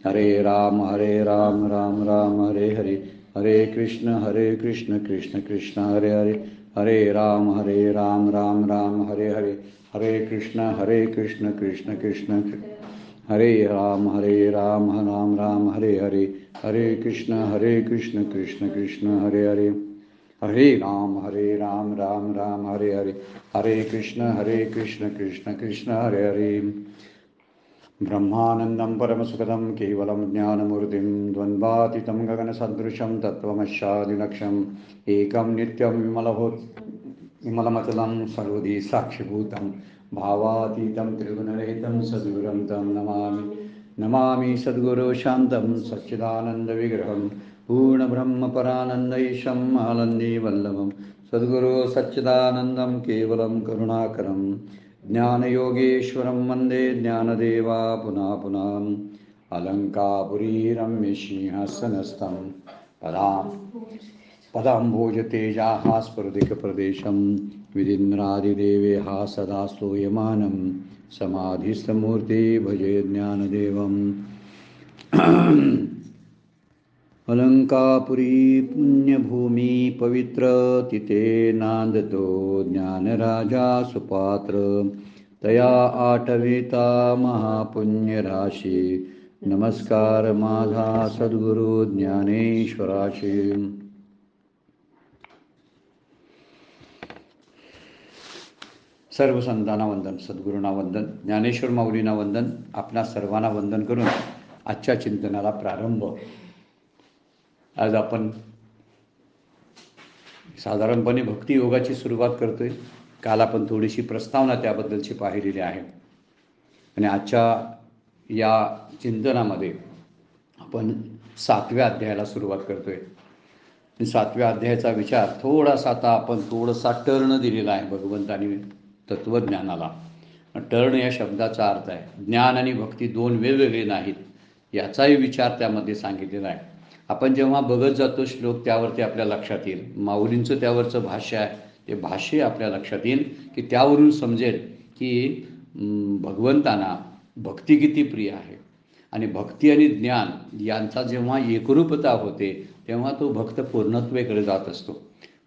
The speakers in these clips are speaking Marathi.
हरे राम राम राम हरे हरे, हरे कृष्ण कृष्ण कृष्ण हरे हरे, हरे राम राम राम हरे हरे, हरे कृष्ण कृष्ण कृष्ण हरे राम राम राम हरे हरे, हरे कृष्ण कृष्ण कृष्ण हरे हरे, हरे राम राम राम हरे हरे, हरे कृष्ण कृष्ण कृष्ण हरे हरे। ब्रह्मानन्दं परमसुखदं केवलं ज्ञानमूर्तिं द्वन्द्वातीतं गगनसदृशं तत्त्वमस्यादिलक्ष्यम् एकं नित्यं विमलमचलं सर्वधी साक्षिभूतं भावातीतं त्रिगुणरहितं सद्गुरुं तं नमामि सद्गुरो शान्तं सच्चिदानन्दविग्रहं पूर्णब्रह्मपरानन्दैशम् आनन्दे वल्लभं सद्गुरो सच्चिदानन्दं केवलं करुणाकरं ज्ञानयोगेश्वरं वन्दे ज्ञानदेवा पुनः पुनः अलङ्कापुरी रम्यसिंहासनस्थं पदाम्भोजतेजाः स्फुरदिकप्रदेशं विदिन्द्रादिदेवेः सदा स्तूयमानं समाधिस्थमूर्ति भजे ज्ञानदेवम् अलंकापुरी पुण्यभूमि पवित्र तिथे नांदतो ज्ञानराजा सुपात्र तया आठविता महापुण्यराशी नमस्कार माझा सद्गुरु ज्ञानेश्वराशी। सर्व संतांना वंदन, सद्गुरूंना वंदन, ज्ञानेश्वर माऊलींना वंदन, आपणा सर्वांना वंदन करून आजच्या चिंतनाला प्रारंभ। आज आपण साधारणपणे भक्ती योगाची सुरुवात करतोय। काल आपण थोडीशी प्रस्तावना त्याबद्दलची पाहिलेली आहे आणि आजच्या या चिंतनामध्ये आपण 7व्या अध्यायाला सुरुवात करतोय। 7व्या अध्यायाचा विचार थोडासा आता आपण टर्न दिलेला आहे भगवंतानी तत्वज्ञानाला। टर्न या शब्दाचा अर्थ आहे ज्ञान आणि भक्ती दोन वेगवेगळे नाहीत याचाही विचार त्यामध्ये सांगितलेला आहे। आपण जेव्हा बघत जातो श्लोक त्यावरती आपल्या लक्षात येईल, माऊलींचं त्यावरचं भाष्य आहे, ते भाष्य आपल्या लक्षात येईल की त्यावरून समजेल की भगवंतांना भक्ती किती प्रिय आहे आणि भक्ती आणि ज्ञान यांचा जेव्हा एकरूपता होते तेव्हा तो भक्त पूर्णत्वेकडे जात असतो।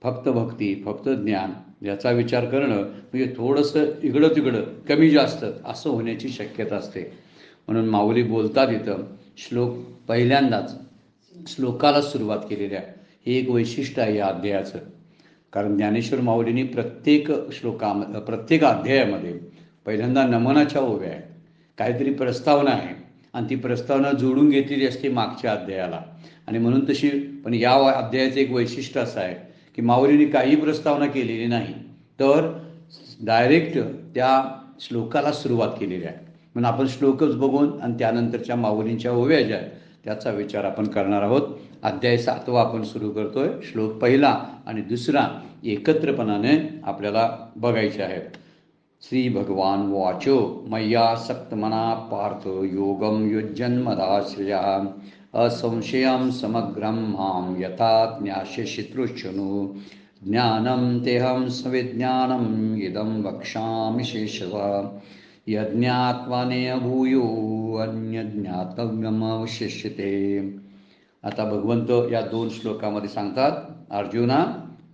फक्त भक्ती फक्त ज्ञान याचा विचार करणं म्हणजे थोडंसं इकडं तिकडं कमी जास्त असं होण्याची शक्यता असते। म्हणून माऊली बोलतात इथं श्लोक पहिल्यांदाच श्लोकाला सुरुवात केलेली आहे। हे एक वैशिष्ट्य आहे या अध्यायाचं, कारण ज्ञानेश्वर माऊलींनी प्रत्येक अध्यायामध्ये पहिल्यांदा नमनाच्या ओव्या आहेत, काहीतरी प्रस्तावना आहे आणि ती प्रस्तावना जोडून घेतलेली असते मागच्या अध्यायाला। आणि म्हणून तशी पण या अध्यायाचं एक वैशिष्ट्य असं आहे की माऊलींनी काही प्रस्तावना केलेली नाही, तर डायरेक्ट त्या श्लोकाला सुरुवात केलेली आहे। म्हणून आपण श्लोकच बघून आणि त्यानंतरच्या माऊलींच्या ओव्या ज्या आहेत त्याचा विचार आपण करणार आहोत। अध्याय 7वा आपण सुरू करतोय। श्लोक पहिला आणि दुसरा एकत्रपणाने आपल्याला बघायचे आहेत। श्री भगवान वाचो मय्या सक्तमना पार्थ योगम युज्जन्मदाश्रया असंशयं समग्रं मां यथा ज्ञास्यसि तृष्णु ज्ञानं तेहं सविज्ञानम् इदं वक्ष्यामि शेषतः यज्ञात्वाने भूयो अन्यज्ञातव्यमवशिष्यते। आता भगवंत या 2 श्लोकामध्ये सांगतात, अर्जुना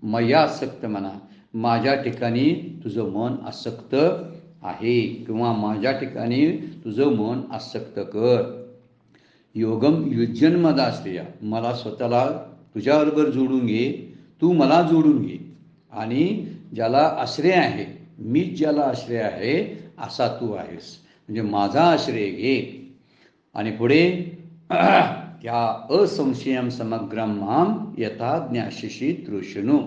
मया आसक्त मना, माझ्या ठिकाणी तुझं मन आसक्त आहे किंवा माझ्या ठिकाणी तुझं मन आसक्त कर। योगम युज्जन्मदाश्रया, मला स्वतःला तुझ्याबरोबर जोडून घे, तू मला जोडून घे आणि ज्याला आश्रय आहे, मीच ज्याला आश्रय आहे असा तू आहेस, म्हणजे माझा आश्रय घे। आणि पुढे त्या असंशयं समग्रं मां यथा ज्ञास्यसि तृष्णु,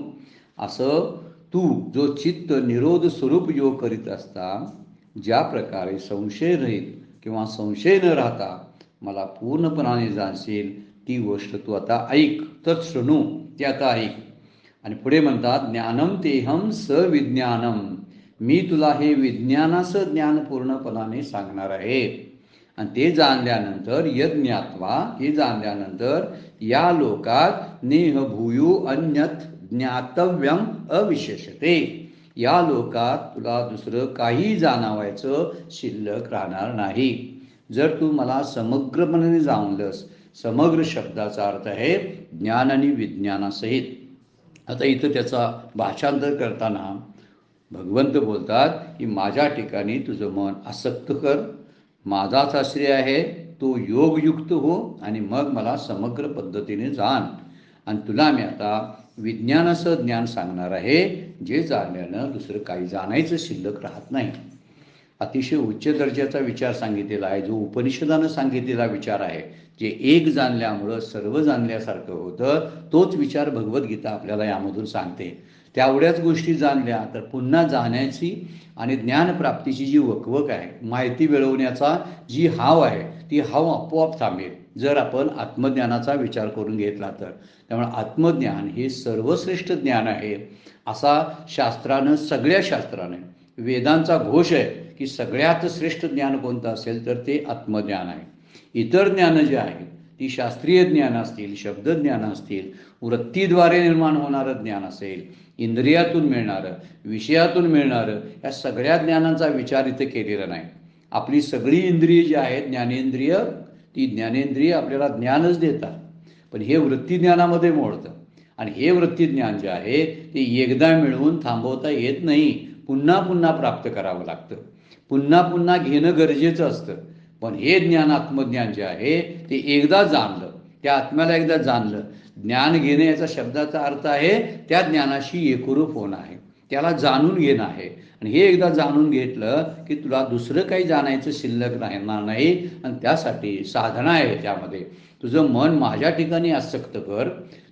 असं तू जो चित्त निरोध स्वरूप योग करीत असता ज्या प्रकारे संशय रहित किंवा संशय न राहता मला पूर्णपणाने जाणशील ती गोष्ट तू आता ऐक, तत्शृणु, ते आता ऐक। आणि पुढे म्हणतात ज्ञानम तेहम सविज्ञानम, मी तुला हे विज्ञानाचं ज्ञान पूर्णपणाने सांगणार आहे। आणि ते जाणल्यानंतर यज्ञात्वा, हे जाणल्यानंतर या लोकात नेह भूयो अन्यत ज्ञातव्यम अविशेषते, या लोकात तुला दुसरं काही जाणवायचं शिल्लक राहणार नाही। जर तू मला समग्रपणे जाणलंस, समग्र शब्दाचा अर्थ आहे ज्ञान आणि विज्ञानासहित. आता इथं त्याचा भाषांतर करताना भगवंत बोलतात की माझ्या ठिकाणी तुझं मन आसक्त कर, माझाच आश्रय आहे, तो योगयुक्त हो आणि मग मला समग्र पद्धतीने जाण. आणि तुला मी आता विज्ञानाचं ज्ञान सांगणार आहे, जे जाणल्यानं दुसरं काही जाणायचं शिल्लक राहत नाही. अतिशय उच्च दर्जाचा विचार सांगितलेला आहे, जो उपनिषदानं सांगितलेला विचार आहे. जे एक जाणल्यामुळं सर्व जाणल्यासारखं होतं, तोच विचार भगवद्गीता आपल्याला यामधून सांगते. तेवढ्याच गोष्टी जाणल्या तर पुन्हा जाण्याची आणि ज्ञानप्राप्तीची जी वकवक आहे, माहिती मिळवण्याचा जी हाव आहे, ती हाव आपोआप थांबेल जर आपण आत्मज्ञानाचा विचार करून घेतला तर. त्यामुळे आत्मज्ञान हे सर्वश्रेष्ठ ज्ञान आहे असा शास्त्रानं, सगळ्या शास्त्राने, वेदांचा घोष आहे की सगळ्यात श्रेष्ठ ज्ञान कोणतं असेल तर ते आत्मज्ञान आहे. इतर ज्ञानं जी आहेत ती शास्त्रीय ज्ञान असतील, शब्दज्ञान असतील, वृत्तीद्वारे निर्माण होणारं ज्ञान असेल, इंद्रियातून मिळणारं, विषयातून मिळणारं, या सगळ्या ज्ञानांचा विचार इथं केलेला नाही. आपली सगळी इंद्रिय जी आहेत, ज्ञानेंद्रिय, ती ज्ञानेंद्रिय आपल्याला ज्ञानच देतात, पण हे वृत्तीज्ञानामध्ये मोडतं. आणि हे वृत्तीज्ञान जे आहे ते एकदा मिळवून थांबवता येत नाही, पुन्हा पुन्हा प्राप्त करावं लागतं, पुन्हा पुन्हा घेणं गरजेचं असतं. पण हे ज्ञान, आत्मज्ञान जे आहे ते एकदा जाणलं, त्या आत्म्याला एकदा जाणलं. ज्ञान घेणे याचा शब्दाचा अर्थ आहे त्या ज्ञानाशी एकरूप होणं आहे, त्याला जाणून घेणं आहे. आणि हे एकदा जाणून घेतलं की तुला दुसरं काही जाणायचं शिल्लक राहणार नाही. आणि त्यासाठी साधना आहे. त्यामध्ये तुझं मन माझ्या ठिकाणी आसक्त कर,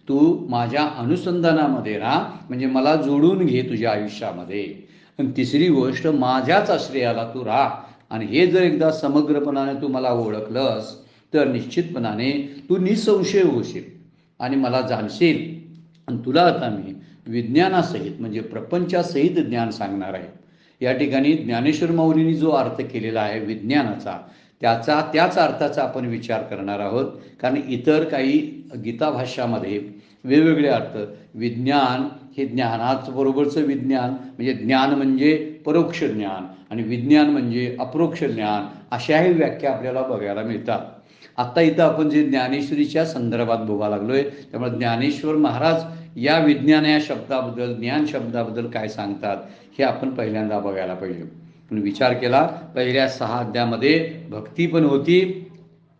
तू माझ्या अनुसंधानामध्ये राहा, म्हणजे मला जोडून घे तुझ्या आयुष्यामध्ये. आणि तिसरी गोष्ट, माझ्याच आश्रयाला तू राहा. आणि हे जर एकदा समग्रपणाने तू मला ओळखलंस तर निश्चितपणाने तू निसंशय होशील आणि मला जाणशील. आणि तुला आता मी विज्ञानासहित म्हणजे प्रपंचासहित ज्ञान सांगणार आहे. या ठिकाणी ज्ञानेश्वर माऊलींनी जो अर्थ केलेला आहे विज्ञानाचा, त्याच अर्थाचा आपण विचार करणार आहोत. कारण इतर काही गीताभाष्यामध्ये वेगवेगळे अर्थ, विज्ञान हे ज्ञानाचं बरोबरचं विज्ञान, म्हणजे ज्ञान म्हणजे परोक्ष ज्ञान आणि विज्ञान म्हणजे अप्रोक्ष ज्ञान, अशाही व्याख्या आपल्याला बघायला मिळतात. आत्ता इथं आपण जे ज्ञानेश्वरीच्या संदर्भात बोला लागलोय, त्यामुळे ज्ञानेश्वर महाराज या विज्ञान या शब्दाबद्दल, ज्ञान शब्दाबद्दल काय सांगतात हे आपण पहिल्यांदा बघायला पाहिजे. पण विचार केला, पहिल्या 6 अध्यायामध्ये भक्ती पण होती,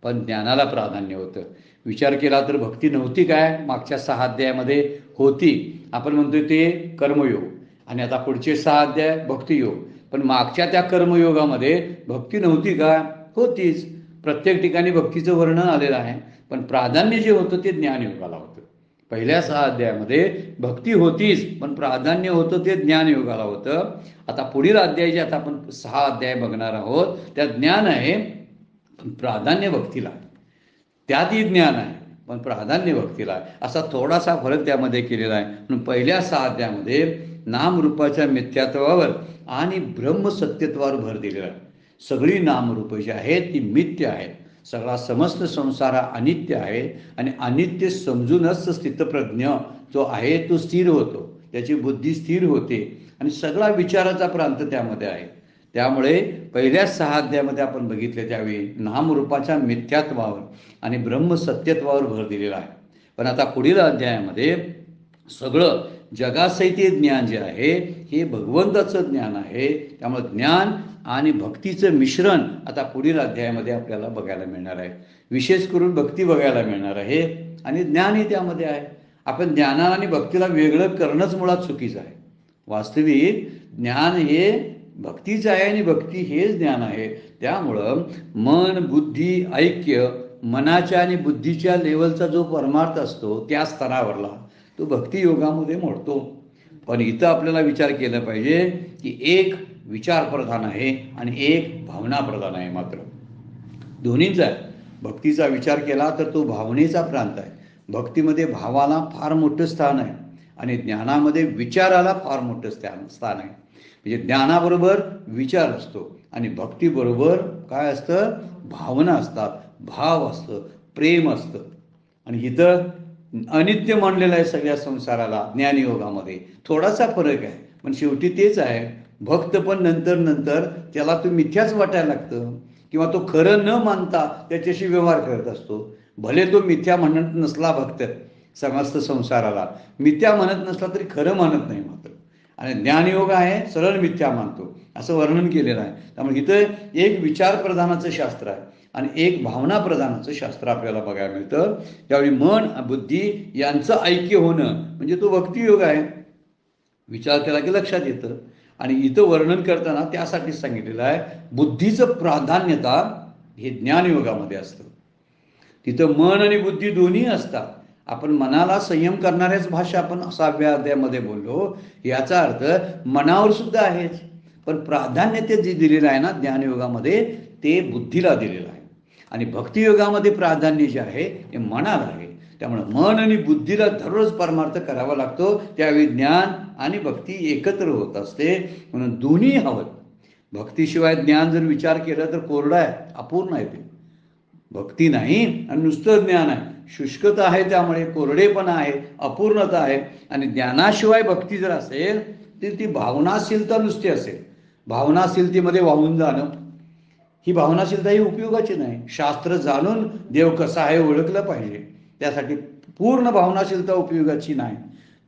पण ज्ञानाला प्राधान्य होतं. विचार केला तर भक्ती नव्हती काय, मागच्या 6 अध्यायामध्ये होती. आपण म्हणतोय ते कर्मयोग, आणि आता पुढचे 6 अध्याय भक्तियोग. पण मागच्या त्या कर्मयोगामध्ये भक्ती नव्हती का, होतीच. प्रत्येक ठिकाणी भक्तीचं वर्णन आलेलं आहे, पण प्राधान्य जे होतं ते ज्ञानयोगाला होतं. पहिल्या 6 अध्यायामध्ये भक्ती होतीच, पण प्राधान्य होतं ते ज्ञानयोगाला होतं. आता पुढील अध्याय जे आता आपण 6 अध्याय बघणार आहोत, त्यात ज्ञान आहे पण प्राधान्य भक्तीला आहे. त्यातही ज्ञान आहे पण प्राधान्य भक्तीला आहे, असा थोडासा फरक त्यामध्ये केलेला आहे. म्हणून पहिल्या 6 अध्यायामध्ये नामरूपाच्या मिथ्यात्वावर आणि ब्रह्मसत्यत्वावर भर दिलेला आहे. सगळी नामरूप जी आहेत ती मिथ्य आहेत, सगळा समस्त संसार अनित्य आहे, आणि अनित्य समजूनच स्थितप्रज्ञ जो आहे तो स्थिर होतो, त्याची बुद्धी स्थिर होते, आणि सगळा विचाराचा प्रांत त्यामध्ये आहे. त्यामुळे पहिल्या 6 अध्यायामध्ये आपण बघितले त्यावेळी नामरूपाच्या मिथ्यात्वावर आणि ब्रह्मसत्यत्वावर भर दिलेला आहे. पण आता पुढील अध्यायामध्ये सगळं जगासहित ज्ञान जे आहे हे भगवंताचं ज्ञान आहे. त्यामुळे ज्ञान आणि भक्तीचं मिश्रण आता पुढील अध्यायामध्ये आपल्याला बघायला मिळणार आहे. विशेष करून भक्ती बघायला मिळणार आहे आणि ज्ञानही त्यामध्ये आहे. आपण ज्ञाना आणि भक्तीला वेगळं करणंच मुळात चुकीचं आहे. वास्तविक ज्ञान हे भक्तीचं आहे आणि भक्ती हेच ज्ञान आहे. त्यामुळं मन, बुद्धी, ऐक्य, मनाच्या आणि बुद्धीच्या लेवलचा जो परमार्थ असतो त्या स्तरावरला तो भक्तियोगामध्ये मोडतो. पण इथं आपल्याला विचार केला पाहिजे की एक विचार प्रधान आहे आणि एक भावना प्रधान आहे. मात्र दोन्हीचा आहे. भक्तीचा विचार केला तर तो भावनेचा प्रांत आहे. भक्तीमध्ये भावाला फार मोठं स्थान आहे आणि ज्ञानामध्ये विचाराला फार मोठं स्थान आहे. म्हणजे ज्ञानाबरोबर विचार असतो आणि भक्तीबरोबर काय असतं, भावना असतात, भाव असतं, प्रेम असतं. आणि इथं अनित्य मानलेलं आहे सगळ्या संसाराला. ज्ञानयोगामध्ये थोडासा फरक आहे, पण शेवटी तेच आहे. भक्त पण नंतर त्याला तो मिथ्याच वाटायला लागतं किंवा तो खरं न मानता त्याच्याशी व्यवहार करत असतो. भले तो मिथ्या म्हणत नसला भक्त समस्त संसाराला, मिथ्या म्हणत नसला तरी खरं मानत नाही मात्र. आणि ज्ञानयोग आहे सरळ मिथ्या मानतो असं वर्णन केलेलं आहे. त्यामुळे इथं एक विचार प्रधानाचं शास्त्र आहे आणि एक भावना प्रधानाचं शास्त्र आपल्याला बघायला मिळतं. त्यावेळी मन बुद्धी यांचं ऐक्य होणं म्हणजे तो भक्तियोग आहे. विचार केला की लक्षात येतं. आणि इथं वर्णन करताना त्यासाठीच सांगितलेलं आहे बुद्धीचं प्राधान्यता हे ज्ञानयोगामध्ये असतं. तिथं मन आणि बुद्धी दोन्ही असतात. आपण मनाला संयम करणाऱ्याच भाषा आपण 6व्या अध्यायामध्ये बोललो. याचा अर्थ मनावर सुद्धा आहेच, पण प्राधान्य ते जे दिलेलं आहे ना ज्ञानयोगामध्ये ते बुद्धीला दिलेलं आहे. आणि भक्तियोगामध्ये प्राधान्य जे आहे ते मनाला आहे. त्यामुळे मन आणि बुद्धीला दररोज परमार्थ करावा लागतो. त्यावेळी ज्ञान आणि भक्ती एकत्र होत असते. म्हणून दोन्ही हवं. भक्तीशिवाय ज्ञान जर विचार केला तर कोरडा आहे, अपूर्ण आहे. ते भक्ती नाही आणि नुसतं ज्ञान आहे, शुष्कता आहे, त्यामुळे कोरडेपणा आहे, अपूर्णता आहे. आणि ज्ञानाशिवाय भक्ती जर असेल तर ती भावनाशीलता नुसती असेल. भावनाशीलतेमध्ये वाहून जाणं ही भावनाशीलता ही उपयोगाची नाही. शास्त्र जाणून देव कसा आहे ओळखलं पाहिजे, त्यासाठी पूर्ण भावनाशीलता उपयोगाची नाही.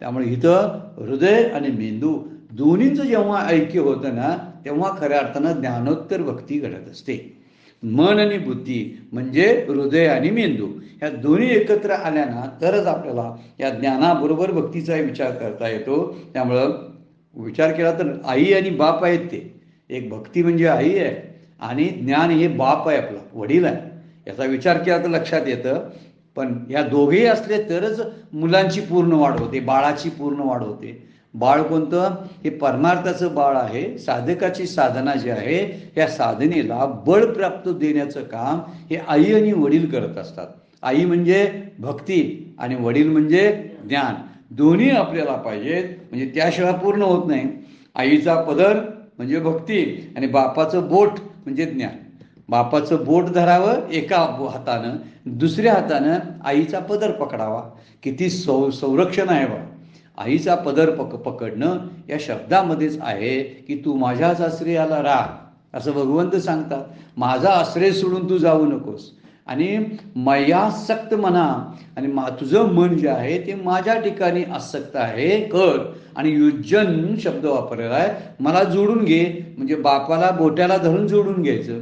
त्यामुळे इथं हृदय आणि मेंदू दोन्हींचं जेव्हा ऐक्य होतं ना तेव्हा खऱ्या अर्थानं ज्ञानोत्तर भक्ती घडत असते. मन आणि बुद्धी म्हणजे हृदय आणि मेंदू ह्या दोन्ही एकत्र आल्या ना तरच आपल्याला या ज्ञानाबरोबर भक्तीचा विचार करता येतो. त्यामुळं विचार केला तर आई आणि बाप आहेत. ते एक भक्ती म्हणजे आई आहे आणि ज्ञान हे बाप आहे, आपला वडील आहे. याचा विचार केला तर लक्षात येतं. पण ह्या दोघेही असले तरच मुलांची पूर्ण वाढ होते, बाळाची पूर्ण वाढ होते. बाळ कोणतं? हे परमार्थाचं बाळ आहे. साधकाची साधना जी आहे या साधनेला बळ प्राप्त देण्याचं काम हे आई आणि वडील करत असतात. आई म्हणजे भक्ती आणि वडील म्हणजे ज्ञान. दोन्ही आपल्याला पाहिजेत, म्हणजे त्याशिवाय पूर्ण होत नाही. आईचा पदर म्हणजे भक्ती आणि बापाचं बोट म्हणजे ज्ञान. बापाचं बोट धरावं एका हातानं, दुसऱ्या हातानं आईचा पदर पकडावा. किती संरक्षण आहे बा. आईचा पदर पकडणं या शब्दामध्येच आहे की तू माझ्याच आश्रयाला राह असं भगवंत सांगतात. माझा आश्रय सोडून तू जाऊ नकोस. आणि मयासक्त म्हणा आणि तुझं मन जे आहे ते माझ्या ठिकाणी आसक्त आहे कर. आणि युज्जन शब्द वापरलेला आहे, मला जोडून घे. म्हणजे बापाला बोट्याला धरून जोडून घ्यायचं.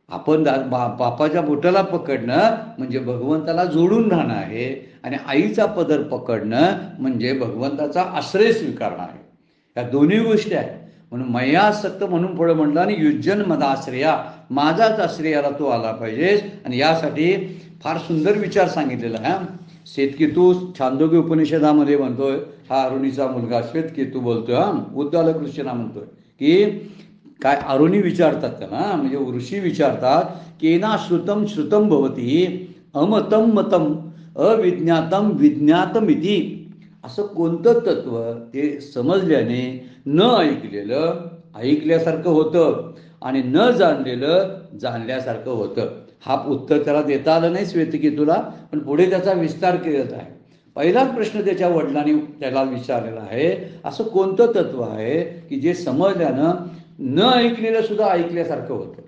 आपण बापाच्या बोटाला पकडणं म्हणजे भगवंताला जोडून राहणं आहे आणि आईचा पदर पकडणं म्हणजे भगवंताचा आश्रय स्वीकारणं आहे. या दोन्ही गोष्टी आहेत. म्हणून मयासक्त म्हणून पुढे म्हटलं आणि युज्जन मदाश्रया, माझाच आश्रयाला तो आला पाहिजेस. आणि यासाठी फार सुंदर विचार सांगितलेला आहे. श्वेतकेतू छांदोग्य उपनिषदामध्ये म्हणतोय, हा अरुणीचा मुलगा श्वेतकेतू बोलतोय, उद्दालक ऋषींना म्हणतोय की काय अरुणी विचारतात त्यांना, म्हणजे ऋषी विचारतात केना श्रुतम श्रुतम भवती अमतम मतम अविज्ञातम विज्ञातमिती. असं कोणतं तत्व ते समजल्याने न ऐकलेलं ऐकल्यासारखं होतं आणि न जाणलेलं जाणल्यासारखं होतं. हा उत्तर त्याला देता आलं नाही श्वेतकेतूला, पण पुढे त्याचा विस्तार केलेला आहे. पहिलाच प्रश्न त्याच्या वडिलांनी त्याला विचारलेला आहे, असं कोणतं तत्व आहे की जे समजल्यानं न ऐकलेलं सुद्धा ऐकल्यासारखं होतं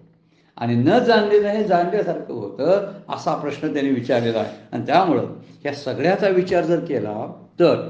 आणि न जाणलेलं हे जाणल्यासारखं होतं, असा प्रश्न त्यांनी विचारलेला आहे. आणि त्यामुळं या सगळ्याचा विचार जर केला तर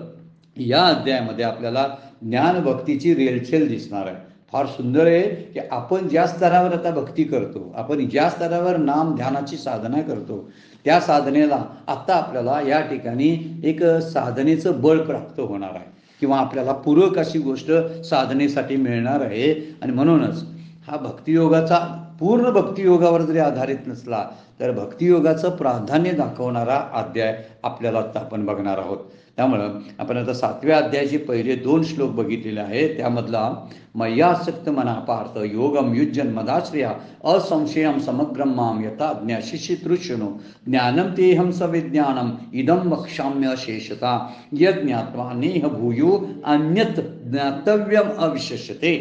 या अध्यायामध्ये आपल्याला ज्ञानभक्तीची रेलचेल दिसणार आहे. फार सुंदर आहे की आपण ज्या स्तरावर आता भक्ती करतो, आपण ज्या स्तरावर नाम ध्यानाची साधना करतो, त्या साधनेला आत्ता आपल्याला या ठिकाणी एक साधनेचं बळ प्राप्त होणार आहे किंवा आपल्याला पूरक अशी गोष्ट साधनेसाठी मिळणार आहे. आणि म्हणूनच हा भक्तियोगाचा पूर्ण भक्तियोगावर जरी आधारित नसला तर भक्तियोगाचं प्राधान्य दाखवणारा अध्याय आपल्याला आत्ता आपण बघणार आहोत. त्यामुळं आपण आता 7व्या अध्यायाचे पहिले 2 श्लोक बघितलेले आहेत. त्यामधला मय्यासक्त मना पार्थ योगम युज्जन मदाश्रया असंशयम समग्रम माम यथा ज्ञाशिषितृष्णो ज्ञानम तेहम सविज्ञानम इदम वक्ष्याम्य शेषता यज्ञात्वा नेह भूयो अन्यत ज्ञातव्यम अविशेषते.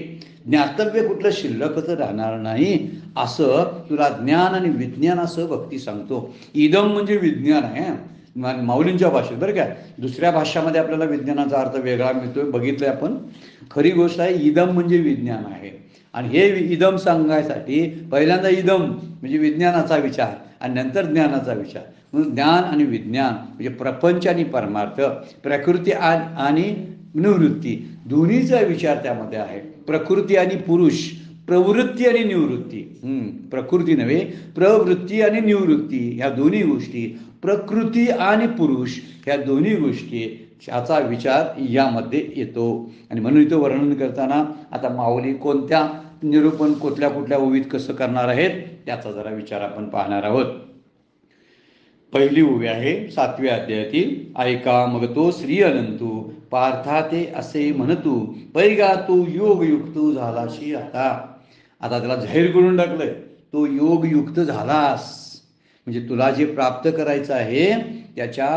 ज्ञातव्य कुठलं शिल्लकच राहणार नाही असं तुला ज्ञान आणि विज्ञानासह भक्ती सांगतो. इदम म्हणजे विज्ञान आहे. माऊलींच्या भाषेत बरं काय. दुसऱ्या भाषामध्ये आपल्याला विज्ञानाचा अर्थ वेगळा मिळतोय, बघितलंय आपण. खरी गोष्ट आहे, इदम म्हणजे विज्ञान आहे. आणि हे इदम सांगायसाठी पहिल्यांदा इदम म्हणजे विज्ञानाचा विचार आणि नंतर ज्ञानाचा विचार. म्हणून ज्ञान आणि विज्ञान म्हणजे प्रपंच आणि परमार्थ, प्रकृती आणि निवृत्ती दोन्हीचा विचार त्यामध्ये आहे. प्रकृती आणि पुरुष, प्रवृत्ती आणि निवृत्ती. प्रकृती नव्हे, प्रवृत्ती आणि निवृत्ती ह्या दोन्ही गोष्टी, प्रकृती आणि पुरुष ह्या दोन्ही गोष्टी ह्याचा विचार यामध्ये येतो. आणि म्हणून इथं वर्णन करताना आता माऊली कोणत्या निरूपण कुठल्या कुठल्या ओवीत कसं करणार आहेत त्याचा जरा विचार आपण पाहणार आहोत. पहिली ओवी आहे 7व्या अध्यायातील. ऐका मग तो श्री अनंतू पार्था ते असे म्हणतू, पैगा तू योगयुक्त झालाशी आता. आता त्याला जाहीर करून टाकलंय, तो योगयुक्त झालास म्हणजे तुला जे प्राप्त करायचं आहे त्याच्या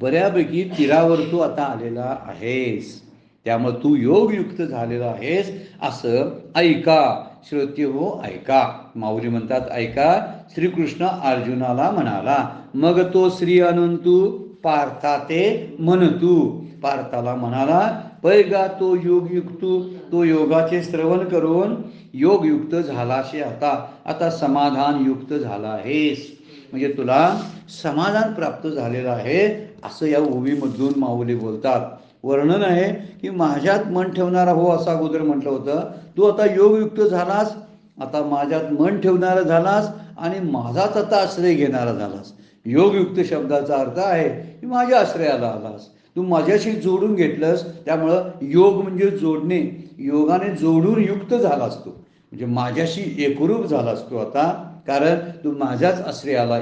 बऱ्यापैकी तीरावर तू आता आलेला आहेस. त्यामुळे तू योगयुक्त झालेला आहेस असं ऐका. श्रोते हो ऐका. माऊली म्हणतात ऐका. श्रीकृष्ण अर्जुनाला म्हणाला, मग तो श्री अनंतू पार्था ते म्हणतू. पार्थाला म्हणाला, पैगा तो योगयुक्त, तो योगाचे श्रवण करून योगयुक्त झालाशे आता समाधान युक्त झाला आहेस. म्हणजे तुला समाधान प्राप्त झालेलं आहे असं या ओवीमधून माऊली बोलतात. वर्णन आहे की माझ्यात मन ठेवणारा हो असं अगोदर म्हटलं होतं. तू आता योगयुक्त झालास, आता माझ्यात मन ठेवणारा झालास आणि माझाच आता आश्रय घेणारा झालास. योगयुक्त शब्दाचा अर्थ आहे की माझ्या आश्रयाला आलास, तू माझ्याशी जोडून घेतलंस. त्यामुळं योग म्हणजे जोडणे, योगाने जोडून युक्त झालास तू, म्हणजे माझ्याशी एकरूप झालास तू आता, कारण तू माझ्याच आश्रयाला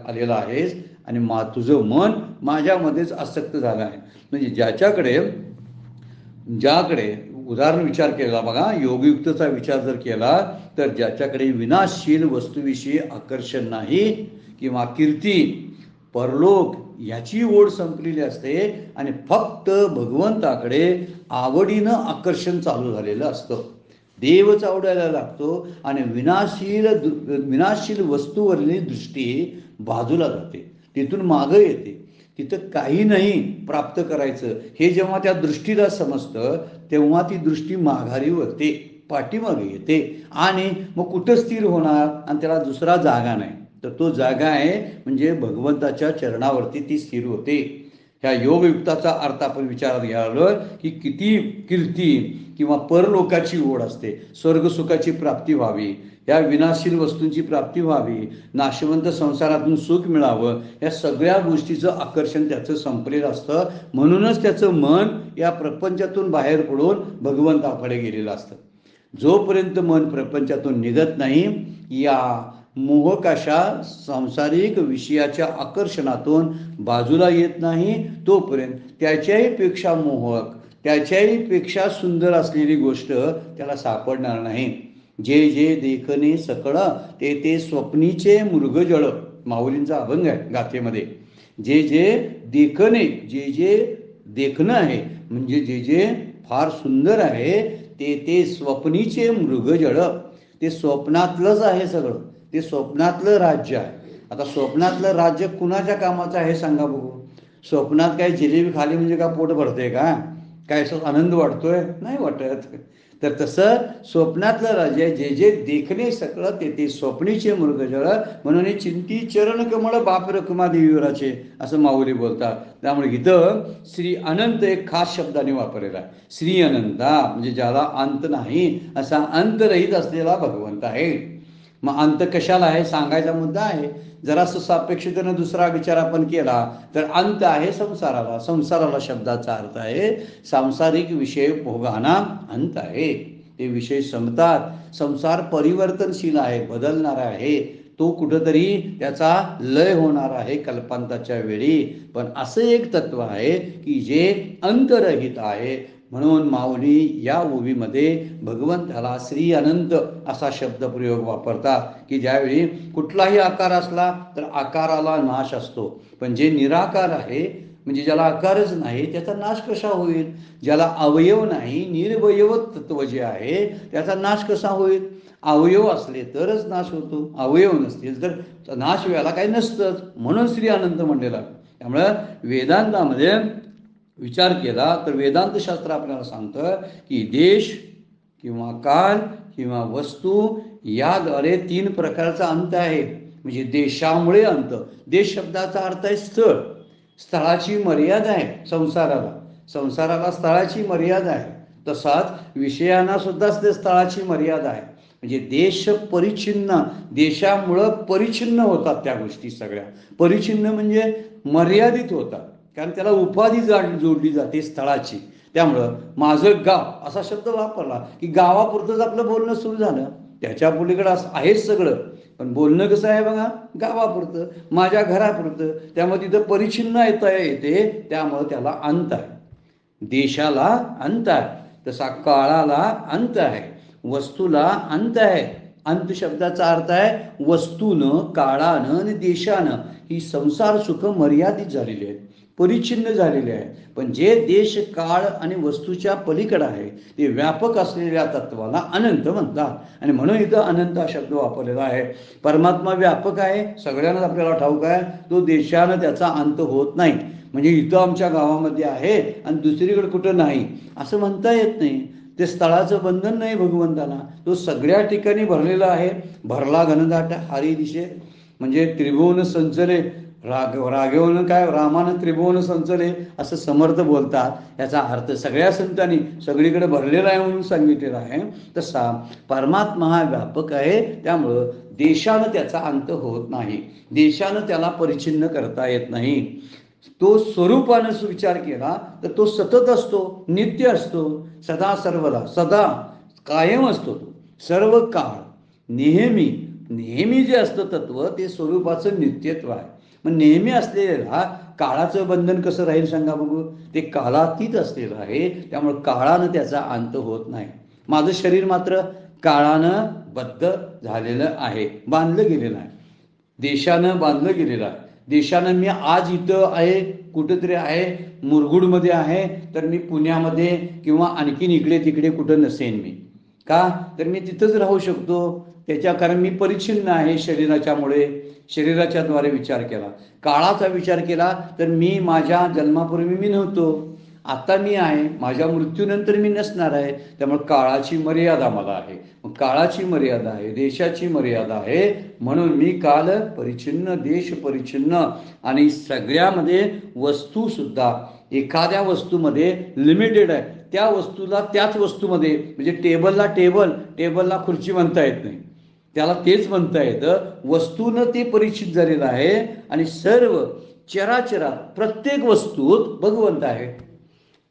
आलेला आहेस आणि तुझं मन माझ्यामध्येच आसक्त झालं आहे. म्हणजे ज्याकडे उदाहरण विचार केला बघा, योगयुक्तचा विचार जर केला तर ज्याच्याकडे विनाशशील वस्तूविषयी आकर्षण नाही किंवा कीर्ती परलोक याची ओढ संपलेली असते आणि फक्त भगवंताकडे आवडीनं आकर्षण चालू झालेलं असतं. देवच आवडायला लागतो आणि विनाशशील वस्तूवरली दृष्टी बाजूला जाते, तिथून मागं येते. तिथं काही नाही प्राप्त करायचं हे जेव्हा त्या दृष्टीला समजतं तेव्हा ती दृष्टी माघारी वळते, पाठीमागे येते आणि मग कुठं स्थिर होणार. आणि त्याला दुसरा जागा नाही, तर तो जागा आहे म्हणजे भगवंताच्या चरणावरती ती स्थिर होते. ह्या योगयुक्ताचा अर्थ आपण विचारात घ्यायला की किती कीर्ती किंवा परलोकाची ओढ असते, स्वर्गसुखाची प्राप्ती व्हावी, या विनाशील वस्तूंची प्राप्ती व्हावी, नाशवंत संसारातून सुख मिळावं, या सगळ्या गोष्टीचं आकर्षण त्याचं संपलेलं असतं. म्हणूनच त्याचं मन या प्रपंचातून बाहेर पडून भगवंताकडे गेलेलं असतं. जोपर्यंत मन प्रपंचातून निघत नाही, या मोहकाशा सांसारिक विषयाच्या आकर्षणातून बाजूला येत नाही, तोपर्यंत त्याच्याही पेक्षा मोहक, त्याच्याही पेक्षा सुंदर असलेली गोष्ट त्याला सापडणार नाही. जे जे देखणे सकळ ते ते स्वप्नीचे मृगजळ, माऊलींचा अभंग आहे गाथेमध्ये. जे जे देखणे, जे जे देखणं आहे म्हणजे जे जे फार सुंदर आहे ते ते स्वप्नीचे मृगजळ, ते स्वप्नातलंच आहे सगळं, ते स्वप्नातलं राज्य आहे. आता स्वप्नातलं राज्य कुणाच्या कामाचं आहे सांगा बघू. स्वप्नात काय जिलेबी खाली म्हणजे का पोट भरते का, काय असं आनंद वाटतोय, नाही वाटत. तर तसं स्वप्नातलं राज्य जे जे देखणे सकळ ते ते स्वप्नीचे मृगजळ, म्हणून चिंती चरण कमळ बाप रखमा देवीवराचे असं माऊली बोलतात. त्यामुळे इथं श्री अनंत एक खास शब्दाने वापरलेला आहे. श्री अनंता म्हणजे ज्याला अंत नाही असा अंतरहित असलेला भगवंत आहे. मग अंत कशाला आहे सांगायचा मुद्दा आहे. जरासं सापेक्षतेनं दुसरा विचार आपण केला तर अंत आहे संसाराला. संसाराला शब्दाचा अर्थ आहे सांसारिक विषय भोगाना अंत आहे. ते विषय संपतात. संसार परिवर्तनशील आहे, बदलणारा आहे. तो कुठंतरी त्याचा लय होणार आहे कल्पांताच्या वेळी. पण असं एक तत्व आहे की जे अंतरहित आहे. म्हणून माऊली या ओवीमध्ये भगवंताला श्री अनंत असा शब्दप्रयोग वापरतात की ज्यावेळी कुठलाही आकार असला तर आकाराला नाश असतो, पण जे निराकार आहे म्हणजे ज्याला आकारच नाही त्याचा नाश कसा होईल. ज्याला अवयव नाही, निर्वयव तत्व जे आहे त्याचा नाश कसा होईल. अवयव असले तरच नाश होतो, अवयव नसतील तर नाश व्हायला काही नसतंच. म्हणून श्री अनंत म्हणलेला. त्यामुळं वेदांतामध्ये विचार केला तर वेदांत शास्त्र आपल्याला सांगतं की देश किंवा काल किंवा वस्तू याद्वारे 3 प्रकारचा अंत आहे. म्हणजे देशामुळे अंत. देश शब्दाचा अर्थ आहे स्थळ. स्थळाची मर्यादा आहे संसाराला स्थळाची मर्यादा आहे. तसाच विषयांना सुद्धा स्थळाची मर्यादा आहे. म्हणजे देश परिच्छिन्न, देशामुळं परिच्छिन्न होतात त्या गोष्टी सगळ्या. परिच्छिन्न म्हणजे मर्यादित होतात, कारण त्याला उपाधी जोडली जाते स्थळाची. त्यामुळं माझं गाव असा शब्द वापरला की गावापुरतंच आपलं बोलणं सुरू झालं. त्याच्या पलीकडं आहेच सगळं, पण बोलणं कसं आहे बघा, गावापुरतं, माझ्या घरापुरतं. त्यामुळे तिथं परिच्छिन्न येते, त्यामुळं त्याला अंत आहे. देशाला अंत आहे, तसा काळाला अंत आहे, वस्तूला अंत आहे. अंत शब्दाचा अर्थ आहे वस्तूनं, काळानं आणि देशानं ही संसार सुख मर्यादित झालेली आहेत, परिच्छिन्न झालेले आहे. पण जे देश काळ आणि वस्तूच्या पलीकडे आहे ते व्यापक असलेल्या तत्वाला अनंत म्हणतात. आणि म्हणून इथं अनंत हा शब्द वापरलेला आहे. परमात्मा व्यापक आहे, सगळ्यांनाच आपल्याला ठाऊक आहे. तो देशानं त्याचा अंत होत नाही. म्हणजे इथं आमच्या गावामध्ये आहे आणि दुसरीकडे कुठं नाही असं म्हणता येत नाही. ते स्थळाचं बंधन नाही भगवंताला, तो सगळ्या ठिकाणी भरलेला आहे. भरला घनदाट हारी दिशे, म्हणजे त्रिभुवन संचले. राघवन काय, रामानं त्रिभुवन संचले असं समर्थ बोलतात. याचा अर्थ सगळ्या संतांनी सगळीकडे भरलेला आहे म्हणून सांगितलेला आहे. तसा परमात्मा हा व्यापक आहे, त्यामुळं देशानं त्याचा अंत होत नाही, देशानं त्याला परिच्छिन्न करता येत नाही. तो स्वरूपानं विचार केला तर तो सतत असतो, नित्य असतो, सदा सर्वदा, सदा कायम असतो. तो सर्व काळ नेहमी जे असतं तत्व ते स्वरूपाचं नित्यत्व आहे. मग नेहमी असलेला काळाचं बंधन कसं राहील सांगा बघू. ते काळातीत असलेलं आहे, त्यामुळे काळानं त्याचा अंत होत नाही. माझं शरीर मात्र काळानं बद्ध झालेलं आहे, बांधलं गेलेलं आहे, देशानं बांधलं गेलेलं आहे. देशानं मी आज इथं आहे, कुठंतरी आहे, मुरगुडमध्ये आहे, तर मी पुण्यामध्ये किंवा आणखीन इकडे तिकडे कुठं नसेन मी. का तर मी तिथंच राहू शकतो, कारण मी परिच्छिन्न आहे शरीराच्या द्वारे विचार केला. काळाचा विचार केला तर मी माझ्या जन्मापूर्वी मी नव्हतो, आता मी आहे, माझ्या मृत्यूनंतर मी नसणार आहे. त्यामुळे काळाची मर्यादा मला आहे, काळाची मर्यादा आहे, देशाची मर्यादा आहे. म्हणून मी काल परिच्छिन्न, देश परिच्छिन्न. आणि सगळ्यामध्ये वस्तू सुद्धा एखाद्या वस्तूमध्ये लिमिटेड आहे, त्या वस्तूला त्याच वस्तूमध्ये, म्हणजे टेबलला खुर्ची म्हणता येत नाही, त्याला तेच म्हणता येतं. वस्तूनं ते परिचित झालेलं आहे. आणि सर्व चराचरात प्रत्येक वस्तूत भगवंत आहे.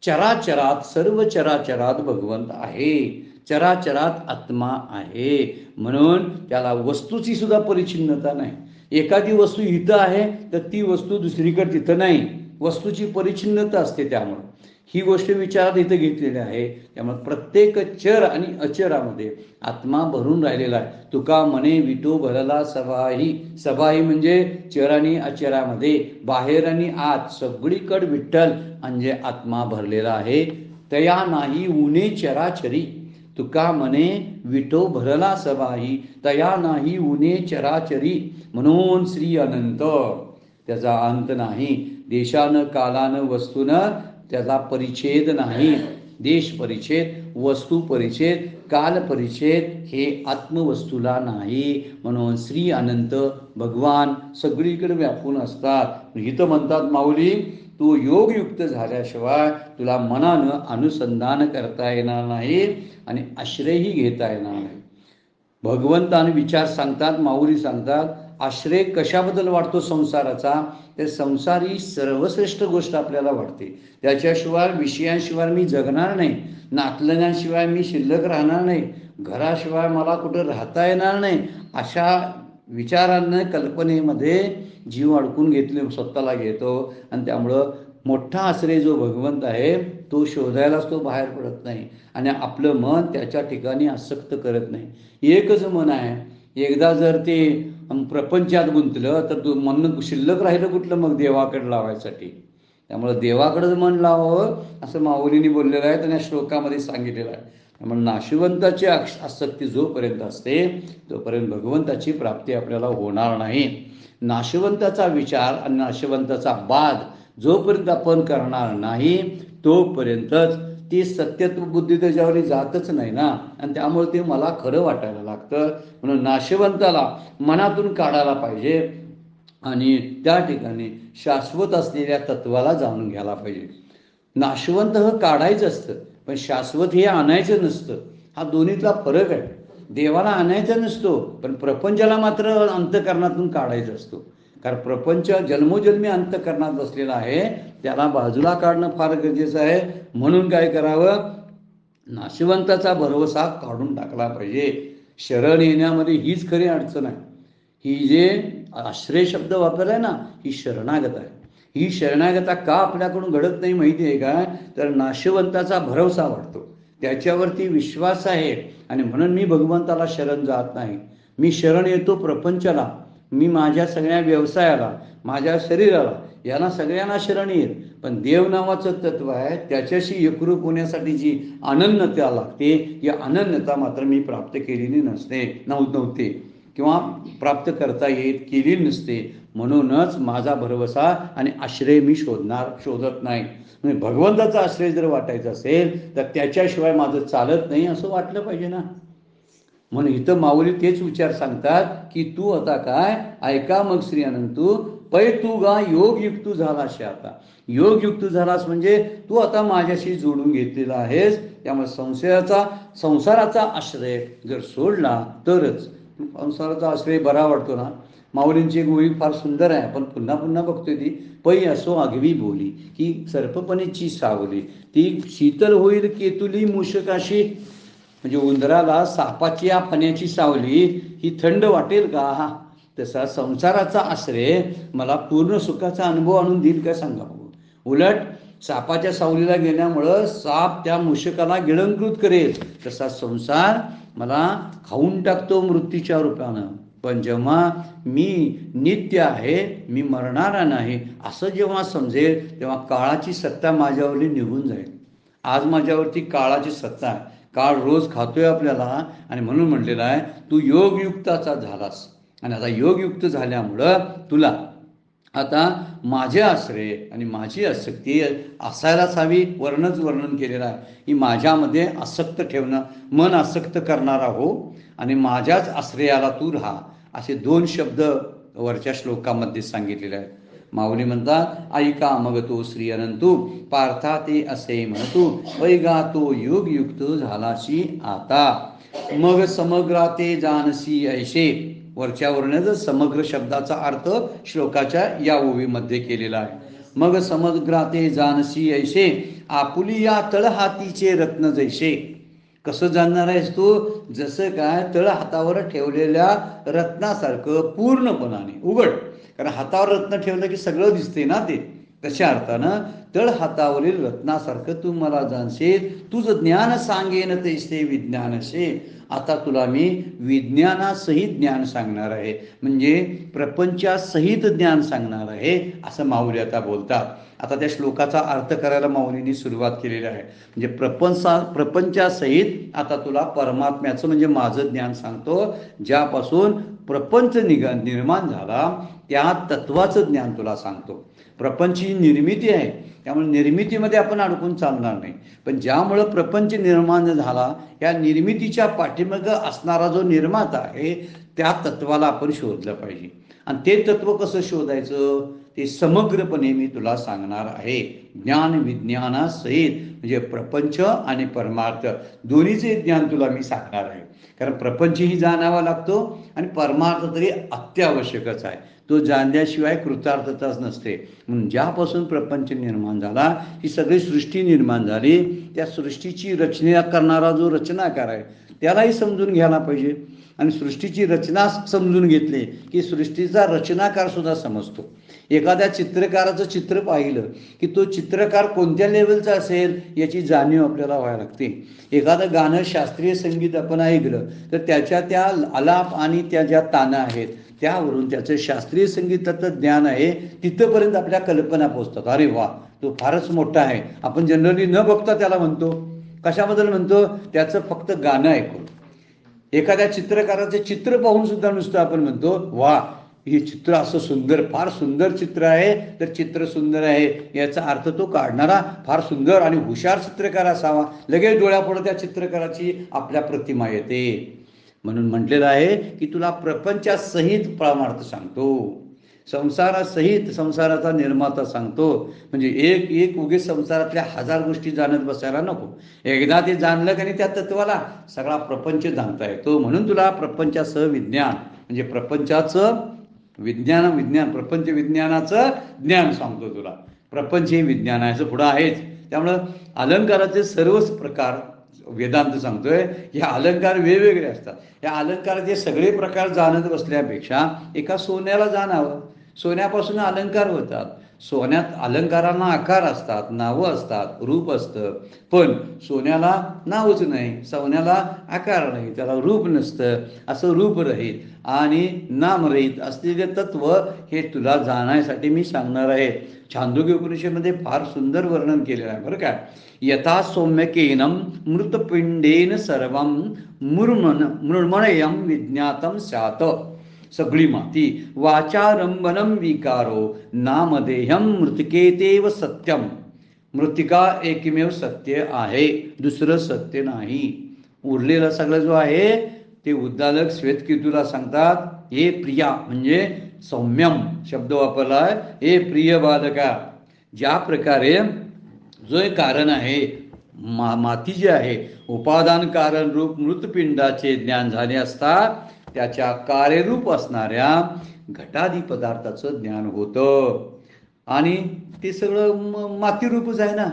चराचरात, सर्व चराचरात भगवंत आहे, चराचरात आत्मा आहे. म्हणून त्याला वस्तूची सुद्धा परिच्छिन्नता नाही. एखादी वस्तू इथं आहे तर ती वस्तू दुसरीकडे तिथं नाही, वस्तूची परिच्छिन्नता असते. त्यामुळं ही गोष्ट विचारात इथं घेतलेली आहे. त्यामुळे प्रत्येक चर आणि अचरामध्ये आत्मा भरून राहिलेला आहे. तुका म्हणे विठो भरला सभाही म्हणजे चर आणि अचरामध्ये, बाहेर आणि आत सगळीकडे विठ्ठल म्हणजे आत्मा भरलेला आहे. तया नाही उणे चराचरी, तुका म्हणे विठो भरला सभाही, तया नाही उणे चराचरी. म्हणून श्री अनंत, त्याचा अंत नाही. देशानं, कालानं, वस्तूनं त्याचा परिच्छेद नाही. देश परिच्छेद, वस्तू परिच्छेद, काल परिच्छेद हे आत्मवस्तूला नाही. म्हणून श्री अनंत भगवान सगळीकडे व्यापून असतात. इथं म्हणतात माऊली, तू योगयुक्त झाल्याशिवाय तुला मनानं अनुसंधान करता येणार नाही आणि आश्रयही घेता येणार नाही. भगवंताने विचार सांगतात, माऊली सांगतात, आश्रय कशाबद्दल वाटतो संसाराचा, तर संसार ही सर्वश्रेष्ठ गोष्ट आपल्याला वाटते. त्याच्याशिवाय, विषयांशिवाय मी जगणार नाही, नातलगांशिवाय मी शिल्लक राहणार नाही, घराशिवाय मला कुठं राहता येणार नाही. अशा विचारांना, कल्पनेमध्ये जीव अडकून घेतले, स्वतःला घेतो. आणि त्यामुळं मोठा आश्रय जो भगवंत आहे तो शोधायलाच तो बाहेर पडत नाही आणि आपलं मन त्याच्या ठिकाणी आसक्त करत नाही. एकच मन आहे. एकदा जर ते प्रपंचात गुंतलं तर मन शिल्लक राहिलं कुठलं मग देवाकडे लावायसाठी. त्यामुळं देवाकडं मन लावावं असं माऊलींनी बोललेलं आहे आणि या श्लोकामध्ये सांगितलेलं आहे. त्यामुळे नाशिवंताची आसक्ती जोपर्यंत असते तोपर्यंत भगवंताची प्राप्ती आपल्याला होणार नाही. नाशवंताचा विचार आणि नाशवंताचा बाध जोपर्यंत आपण करणार नाही तोपर्यंतच ती सत्यत्व बुद्धी त्याच्यावर जातच नाही ना, आणि त्यामुळे ते मला खरं वाटायला लागतं. म्हणून नाशवंताला मनातून काढायला पाहिजे आणि त्या ठिकाणी शाश्वत असलेल्या तत्वाला जाणून घ्यायला पाहिजे. नाशवंत हे काढायचं असतं, पण शाश्वत हे आणायचं नसतं. हा दोन्हीतला फरक आहे. देवाला आणायचा नसतो, पण प्रपंचाला मात्र अंतःकरणातून काढायचा असतो. कारण प्रपंच जन्मोजन्मी अंतःकरणात बसलेला आहे, त्याला बाजूला काढणं फार गरजेचं आहे. म्हणून काय करावं, नाशवंताचा भरवसा काढून टाकला पाहिजे. शरण येण्यामध्ये हीच खरी अडचण आहे. ही जे आश्रय शब्द वापरलाय ना, ही शरणागत आहे. ही शरणागता का आपल्याकडून घडत नाही माहिती आहे का, तर नाशवंताचा भरवसा वाटतो, त्याच्यावरती विश्वास आहे, आणि म्हणून मी भगवंताला शरण जात नाही. मी शरण येतो प्रपंचाला, मी माझ्या सगळ्या व्यवसायाला, माझ्या शरीराला, यांना सगळ्यांना शरण येईल. पण देव नावाचं तत्व आहे, त्याच्याशी एकरूप होण्यासाठी जी अनन्यता लागते, या अनन्यता मात्र मी प्राप्त केलेली नव्हते किंवा प्राप्त करता केली नसते. म्हणूनच माझा भरवसा आणि आश्रय मी शोधत नाही. म्हणजे भगवंताचा आश्रय जर वाटायचा असेल तर त्याच्याशिवाय माझं चालत नाही असं वाटलं पाहिजे ना. म्हणून इथं माऊली तेच विचार सांगतात की तू आता काय ऐका मग श्री अनंतू, पै तू गा योगयुक्त झालास. आता योगयुक्त झालास म्हणजे तू आता माझ्याशी जोडून घेतलेला आहेस. त्यामुळे संसाराचा आश्रय जर सोडला तरच. संसाराचा आश्रय बरा वाटतो ना. माऊलींची एक ओळी फार सुंदर आहे, आपण पुन्हा पुन्हा बघतोय ती. पै असो आगवी बोली की सर्पपणीची सावली, ती शीतल होईल केतुली मूषकाशी. म्हणजे उंदराला सापाची या फण्याची सावली ही थंड वाटेल का? तसा संसाराचा आश्रय मला पूर्ण सुखाचा अनुभव आणून देईल का सांगा बघू. उलट सापाच्या सावलीला गेल्यामुळं साप त्या मूषकाला गिळंकृत करेल, तसा संसार मला खाऊन टाकतो मृत्यूच्या रूपानं. पण जेव्हा मी नित्य आहे, मी मरणारा नाही असं जेव्हा समजेल, तेव्हा काळाची सत्ता माझ्यावरती निघून जाईल. आज माझ्यावरती काळाची सत्ता आहे. काळ रोज खातोय आपल्याला, आणि म्हणून म्हटलेलं आहे तू योगयुक्ताचा झालास. आणि आता योगयुक्त झाल्यामुळं तुला आता माझे आश्रय आणि माझी आसक्ती असायलाच हवी. वर्णन केलेलं आहे की माझ्यामध्ये आसक्त ठेवणं, मन आसक्त करणारा हो, आणि माझ्याच आश्रयाला तू राहा, असे 2 शब्द वरच्या श्लोकामध्ये सांगितलेले आहेत. माऊली म्हणतात ऐका मग तो श्री अनंतू, पार्था ते असे म्हणतू, वैगा तो योगयुक्त झालाशी आता. मग समग्राते जानसी ऐशे. वरच्या वर्णन समग्र शब्दाचा अर्थ श्लोकाच्या या ओवीमध्ये केलेला आहे. मग समग्राते जानसी ऐशे, आपुली या तळहातीचे रत्न जैसे. कसं जाणणार आहेस तू? जसं काय तळ हातावर ठेवलेल्या रत्नासारखं पूर्णपणाने उघड. कारण हातावर रत्न ठेवलं की सगळं दिसते ना ते. तशा अर्थानं तळ हातावरील रत्नासारखं तू मला जाणशील. तुझं ज्ञान सांगेन तैसे विज्ञानशे. आता तुला मी विज्ञानासहित ज्ञान सांगणार आहे, म्हणजे प्रपंचासहित ज्ञान सांगणार आहे, असं माऊली आता बोलतात. आता त्या श्लोकाचा अर्थ करायला माऊलींनी सुरुवात केलेली आहे. म्हणजे प्रपंचासहित आता तुला परमात्म्याचं म्हणजे माझं ज्ञान सांगतो. ज्यापासून प्रपंच निर्माण झाला त्या तत्वाचं ज्ञान तुला सांगतो. प्रपंच ही निर्मिती आहे, त्यामुळे निर्मितीमध्ये आपण अडकून चालणार नाही. पण ज्यामुळं प्रपंच निर्माण झाला, या निर्मितीच्या पाठीमागं असणारा जो निर्माता आहे त्या तत्वाला आपण शोधलं पाहिजे. आणि ते तत्व कसं शोधायचं ते समग्रपणे मी तुला सांगणार आहे. ज्ञान विज्ञानासहित म्हणजे प्रपंच आणि परमार्थ दोन्हीचे ज्ञान तुला मी सांगणार आहे. कारण प्रपंचही जाणावा लागतो आणि परमार्थ तरी अत्यावश्यकच आहे. तो जाणल्याशिवाय कृतार्थताच नसते. म्हणून ज्यापासून प्रपंच निर्माण झाला, ही सगळी सृष्टी निर्माण झाली, त्या सृष्टीची रचना करणारा जो रचनाकार आहे त्यालाही समजून घ्यायला पाहिजे. आणि सृष्टीची रचना समजून घेतली की सृष्टीचा रचनाकार सुद्धा समजतो. एखाद्या चित्रकाराचं चित्र पाहिलं की तो चित्रकार कोणत्या लेवलचा असेल याची जाणीव आपल्याला व्हायला लागते. एखादं गाणं शास्त्रीय संगीत आपण ऐकलं तर त्याच्या त्या आलाप आणि त्या ज्या ताना आहेत त्यावरून त्याचं शास्त्रीय संगीताचं ज्ञान आहे तिथंपर्यंत आपल्या कल्पना पोहोचतात. अरे वा, तो फारच मोठा आहे. आपण जनरली न बघता त्याला म्हणतो. कशाबद्दल म्हणतो? त्याचं फक्त गाणं ऐकून. एखाद्या चित्रकाराचे चित्र पाहून सुद्धा नुसतं आपण म्हणतो वा, हे चित्र असं सुंदर, फार सुंदर चित्र आहे, तर चित्र सुंदर आहे याचा अर्थ तो काढणारा फार सुंदर आणि हुशार चित्रकार असावा. लगेच डोळ्यापुढे त्या चित्रकाराची आपल्या प्रतिमा येते. म्हणून म्हटलेलं आहे की तुला प्रपंचासहित परमार्थ सांगतो, संसारासहित संसाराचा निर्माता सांगतो. म्हणजे एक एक उगीच संसारातल्या 1000 गोष्टी जाणत बसायला नको. एकदा ते जाणलं की नाही त्या तत्वाला सगळा प्रपंच जाणता येतो. म्हणून तुला प्रपंचासह विज्ञान म्हणजे प्रपंचाचं विज्ञान प्रपंच विज्ञानाचं ज्ञान सांगतो तुला. प्रपंच हे विज्ञान आहे, असं पुढं आहेच. त्यामुळं अलंकाराचे सर्वच प्रकार वेदांत सांगतोय. हे अलंकार वेगवेगळे असतात. या अलंकाराचे सगळे प्रकार जाणत बसल्यापेक्षा एका सोन्याला जाणावं. सोन्यापासून अलंकार होतात. सोन्यात अलंकारांना आकार असतात, नावं असतात, रूप असतं. पण सोन्याला नावच नाही, सोन्याला आकार नाही, त्याला रूप नसतं. असं रूपरहित आणि नामरहित असलेले तत्व हे तुला जाण्यासाठी मी सांगणार आहे. छांदोग्य उपनिषदेमध्ये फार सुंदर वर्णन केलेलं आहे बरं का. यथा सौम्यकेनं मृतपिंडेन सर्वं मृण्मयं विज्ञातं स्यात्. सगळी माती वाचारंभनम विकारो नामदेहम मृतिकेतेव सत्यम. मृतिका एकमेव सत्य आहे, दुसरं सत्य नाही. उरलेलं सगळं जो आहे ते उद्दालक श्वेतकेतूला सांगतात, हे प्रिया म्हणजे सौम्यम शब्द वापरलाय. हे प्रिय बालका, ज्या प्रकारे जो एक कारण आहे माती जी आहे उपादान कारण रूप मृतपिंडाचे ज्ञान झाले असता त्याच्या कार्यरूप असणाऱ्या घटादी पदार्थाचं ज्ञान होतं. आणि ते सगळं मातीरूपच आहे ना.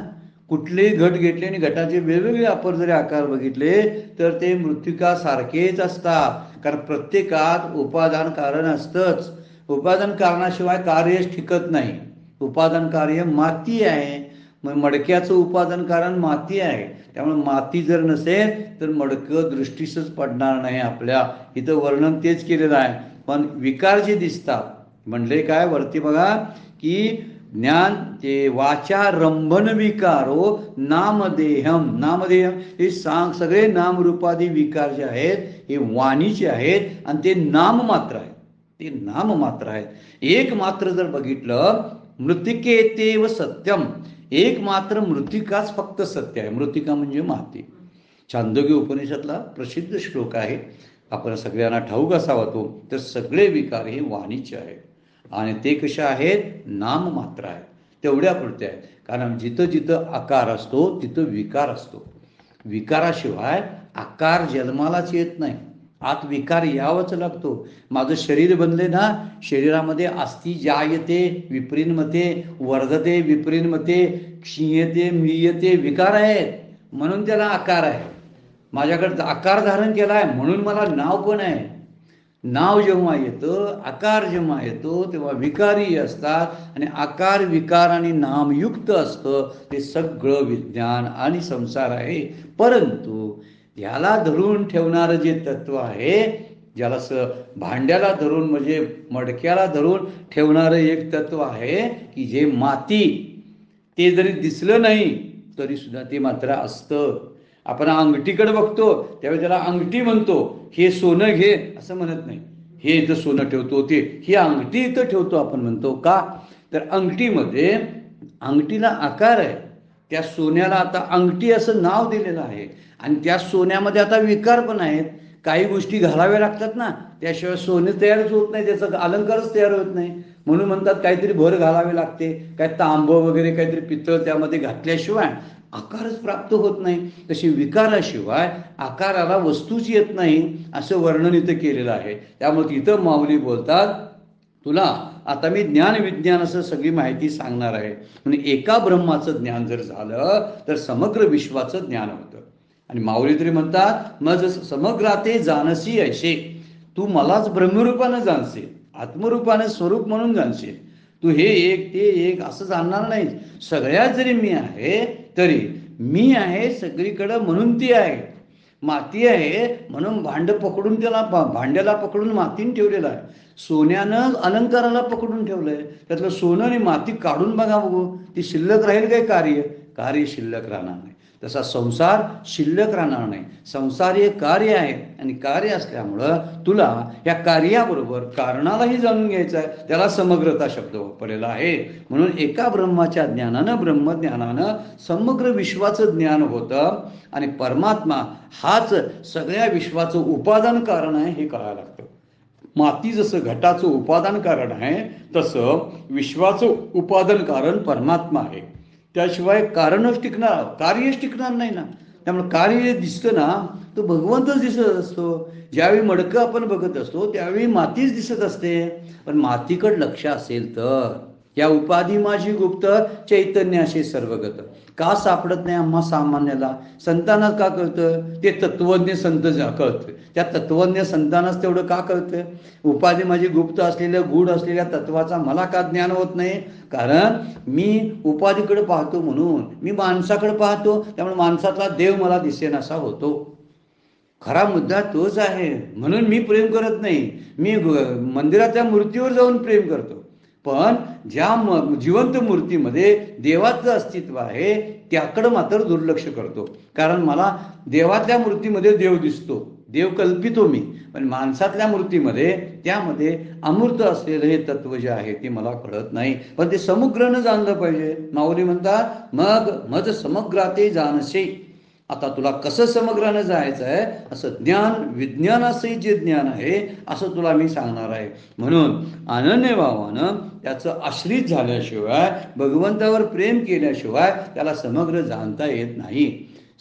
कुठलेही घट घेतले आणि घटाचे वेगवेगळे आपण जरी आकार बघितले तर ते मृत्तिकासारखेच असतात. कारण प्रत्येकात उपादान कारण असतंच. उपादान कारणाशिवाय कार्यच टिकत नाही. उपादान कार्य माती आहे. मग मडक्याचं उपादान कारण माती आहे. त्यामुळे माती जर नसेल तर मडकं दृष्टीसच पडणार नाही आपल्या. इथं वर्णन तेच केलेलं आहे. पण विकार जे दिसतात म्हणले काय वरती बघा की ज्ञान ते वाचारंभन विकारो नामदेहम. नामदेहम हे सगळे नामरूपादी विकार जे आहेत हे वाणीचे आहेत आणि ते नाम मात्र आहेत. ते नाम मात्र आहेत. एक मात्र जर बघितलं मृतिकेतेव सत्यम, एक मात्र मृतिकाच फक्त सत्य आहे. मृतिका म्हणजे माती. छांदोग्य उपनिषदला प्रसिद्ध श्लोक आहे, आपण सगळ्यांना ठाऊक असावा तो. तर सगळे विकार हे वाणीचे आहेत आणि ते कसे आहेत, नाम मात्र आहेत, तेवढ्या पुरते आहेत. कारण जिथं जिथं आकार असतो तिथं विकार असतो. विकाराशिवाय आकार जन्मालाच येत नाही. आत विकार यावंच लागतो. माझं शरीर बनले ना, शरीरामध्ये अस्ति जायते विप्रीन्मते, वर्धते विप्रीन्मते, क्षीयते म्रियते विकार आहेत म्हणून त्याला आकार आहे. माझ्याकडे आकार धारण केला आहे म्हणून मला नाव पण आहे. नाव जेव्हा येतं, आकार जेव्हा येतो तेव्हा विकारी असतात. आणि आकार विकार आणि नामयुक्त असतं ते सगळं विज्ञान आणि संसार आहे. परंतु याला धरून ठेवणारं जे तत्व आहे, ज्याला भांड्याला धरून म्हणजे मडक्याला धरून ठेवणारं एक तत्व आहे की जे माती, ते जरी दिसलं नाही तरी सुद्धा ते मात्र असतं. आपण अंगठीकडे बघतो त्यावेळी त्याला अंगठी म्हणतो. हे सोनं घे असं म्हणत नाही. हे इथं सोनं ठेवतो, ते ही अंगठी इथं ठेवतो आपण म्हणतो. का तर अंगठीमध्ये अंगठीला आकार आहे. त्या सोन्याला आता अंगठी असं नाव दिलेलं आहे. आणि त्या सोन्यामध्ये आता विकार पण आहेत. काही गोष्टी घालाव्या लागतात ना, त्याशिवाय सोने तयारच होत नाही, त्याचा अलंकारच तयार होत नाही. म्हणून म्हणतात काहीतरी भर घालावे लागते. काय तांबं वगैरे काहीतरी पितळ त्यामध्ये घातल्याशिवाय आकारच प्राप्त होत नाही. तशी विकाराशिवाय आकाराला वस्तूच येत नाही असं वर्णन इथं केलेलं आहे. त्यामुळे इथं माऊली बोलतात तुला आता मी ज्ञान विज्ञान असं सगळी माहिती सांगणार आहे. म्हणजे एका ब्रह्माचं ज्ञान जर झालं तर समग्र विश्वाचं ज्ञान होतं. आणि माऊली तरी म्हणतात मग समग्राते जानसी ऐशे, तू मलाच ब्रह्मरूपानं जाणशील, आत्मरूपानं स्वरूप म्हणून जाणशील. तू हे एक ते एक असं जाणणार नाही. सगळ्यात जरी मी आहे तरी मी आहे सगळीकडं म्हणून ती आहे. माती आहे म्हणून भांड पकडून त्याला भांड्याला पकडून मातीने ठेवलेलं आहे. सोन्यानं अलंकाराला पकडून ठेवलंय. त्यातलं सोनं आणि माती काढून बघा बघू, ती शिल्लक राहील काय? कार्य शिल्लक राहणार नाही. तसा संसार शिल्लक राहणार नाही. संसार हे कार्य आहे आणि कार्य असल्यामुळं तुला या कार्याबरोबर कारणालाही जाणून घ्यायचं आहे. त्याला समग्रता शब्द वापरलेला आहे. म्हणून एका ब्रह्माच्या ज्ञानानं, ब्रह्मज्ञानानं समग्र विश्वाचं ज्ञान होतं आणि परमात्मा हाच सगळ्या विश्वाचं उपादान कारण आहे हे कळायला लागतं. माती जसं घटाचं उपादान कारण आहे तसं विश्वाचं उपादान कारण परमात्मा आहे. त्याशिवाय कारणच टिकणार, कार्यच टिकणार नाही ना. त्यामुळे कार्य दिसतं ना तो भगवंतच दिसत असतो. ज्यावेळी मडकं आपण बघत असतो त्यावेळी मातीच दिसत असते. पण मातीकडे लक्ष असेल तर या उपाधी माझी गुप्त चैतन्य असे सर्वगत का सापडत नाही आम्हा सामान्याला? संतांना का कळतं? ते तत्वज्ञ संत कळतं. त्या तत्वज्ञ संतांनाच तेवढं का कळतं? उपाधी माझी गुप्त असलेल्या गूढ असलेल्या तत्वाचा मला का ज्ञान होत नाही? कारण मी उपाधीकडे पाहतो म्हणून, मी माणसाकडे पाहतो त्यामुळे माणसातला देव मला दिसेनासा होतो. खरा मुद्दा तोच आहे. म्हणून मी प्रेम करत नाही, मी मंदिराच्या मूर्तीवर जाऊन प्रेम करतो. पण ज्या जिवंत मूर्तीमध्ये देवाचं अस्तित्व आहे त्याकडं मात्र दुर्लक्ष करतो. कारण मला देवातल्या मूर्तीमध्ये देव दिसतो, देव कल्पितो मी. पण माणसातल्या मूर्तीमध्ये त्यामध्ये अमूर्त असलेलं हे तत्व जे आहे ते मला कळत नाही. पण ते समग्रनं जाणलं पाहिजे. माऊली म्हणतात मग मज समग्राते जानसे. आता तुला कसं समग्रानं जायचं आहे असं ज्ञान विज्ञानासही जे ज्ञान आहे असं तुला मी सांगणार आहे. म्हणून अनन्य भावानं त्याचं आश्रित झाल्याशिवाय, भगवंतावर प्रेम केल्याशिवाय त्याला समग्र जाणता येत नाही.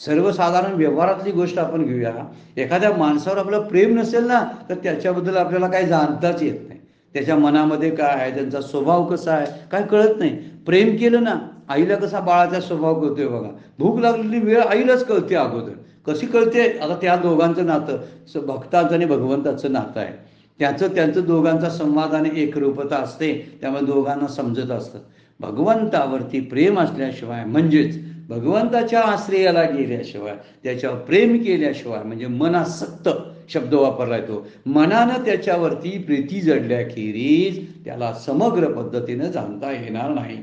सर्वसाधारण व्यवहारातली गोष्ट आपण घेऊया. एखाद्या माणसावर आपलं प्रेम नसेल ना तर त्याच्याबद्दल आपल्याला काही जाणताच येत नाही. त्याच्या मनामध्ये काय आहे, त्यांचा स्वभाव कसा आहे काय कळत नाही. प्रेम केलं ना, आईला कसा बाळाचा स्वभाव कळतोय बघा. भूक लागलेली वेळ आईलाच कळते अगोदर. कशी कळते? आता त्या दोघांचं नातं भक्ताचं आणि भगवंताचं नातं आहे. त्यांचं दोघांचा संवाद आणि एकरूपता असते त्यामुळे दोघांना समजत असतं. भगवंतावरती प्रेम असल्याशिवाय म्हणजेच भगवंताच्या आश्रयाला गेल्याशिवाय, त्याच्यावर प्रेम केल्याशिवाय, म्हणजे मनासक्त शब्द वापरलाय तो, मनानं त्याच्यावरती प्रीती जडल्याखेरीज त्याला समग्र पद्धतीनं जाणता येणार नाही.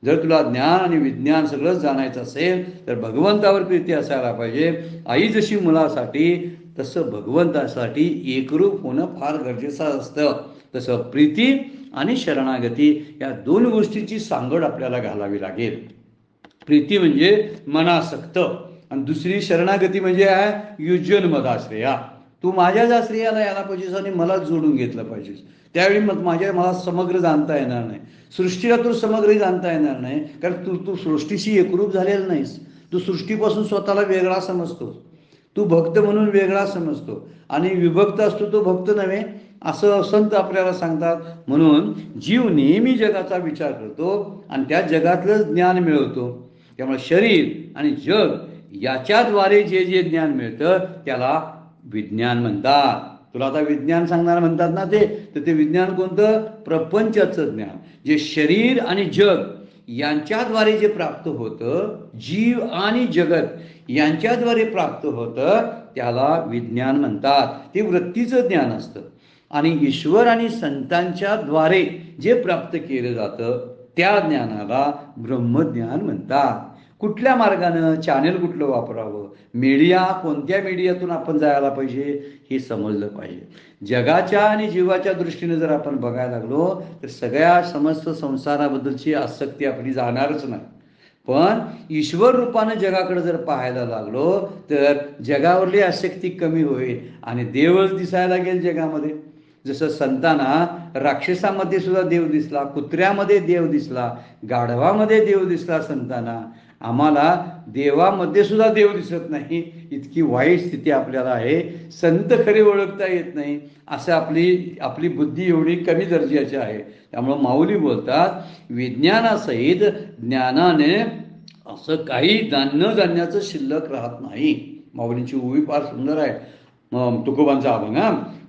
जर तुला ज्ञान आणि विज्ञान सगळंच जाणायचं असेल तर भगवंतावर प्रीती असायला पाहिजे. आई जशी मुलासाठी तसं भगवंतासाठी एकरूप होणं फार गरजेचं असतं. तसं प्रीती आणि शरणागती या दोन गोष्टीची सांगड आपल्याला घालावी लागेल. प्रीती म्हणजे मनासक्त आणि दुसरी शरणागती म्हणजे आहे युज्यन मदाश्रया. तू माझ्याच आश्रयाला यायला पाहिजेस आणि मलाच जोडून घेतलं पाहिजेस. त्यावेळी मला समग्र जाणता येणार नाही. सृष्टीला तू समग्र जाणता येणार नाही कारण तू सृष्टीशी एकरूप झालेला नाहीस. तू सृष्टीपासून स्वतःला वेगळा समजतो. तू भक्त म्हणून वेगळा समजतो आणि विभक्त असतो तो भक्त नव्हे असं संत आपल्याला सांगतात. म्हणून जीव नेहमी जगाचा विचार करतो आणि त्या जगातलं ज्ञान मिळवतो. त्यामुळे शरीर आणि जग याच्याद्वारे जे जे ज्ञान मिळतं त्याला विज्ञान म्हणतात. तुला आता विज्ञान सांगणार म्हणतात ना तर ते विज्ञान कोणतं? प्रपंचाचं ज्ञान. जे शरीर आणि जग यांच्याद्वारे जे प्राप्त होतं, जीव आणि जगत यांच्याद्वारे प्राप्त होतं त्याला विज्ञान म्हणतात. ते वृत्तीचं ज्ञान असतं. आणि ईश्वर आणि संतांच्या द्वारे जे प्राप्त केलं जातं त्या ज्ञानाला ब्रह्मज्ञान म्हणतात. कुठल्या मार्गानं, चॅनेल कुठलं वापरावं, मीडिया कोणत्या मीडियातून आपण जायला पाहिजे हे समजलं पाहिजे. जगाच्या आणि जीवाच्या दृष्टीने जर आपण बघायला लागलो तर सगळ्या समस्त संसाराबद्दलची आसक्ती आपली जाणारच नाही. पण ईश्वर रूपानं जगाकडे जर पाहायला लागलो तर जगावरली आसक्ती कमी होईल आणि देवच दिसायला लागेल जगामध्ये. जसं संतांना राक्षसामध्ये सुद्धा देव दिसला, कुत्र्यामध्ये देव दिसला, गाढवामध्ये देव दिसला संतांना. आम्हाला देवामध्ये सुद्धा देव दिसत नाही. इतकी वाईट स्थिती आपल्याला आहे. संत खरे ओळखता येत नाही असं आपली बुद्धी एवढी कमी दर्जाची आहे. त्यामुळं माऊली बोलतात विज्ञानासहित ज्ञानाने असं काही न जाणण्याचं शिल्लक राहत नाही. माऊलींची ओवी फार सुंदर आहे. तुकोबांचा अभंग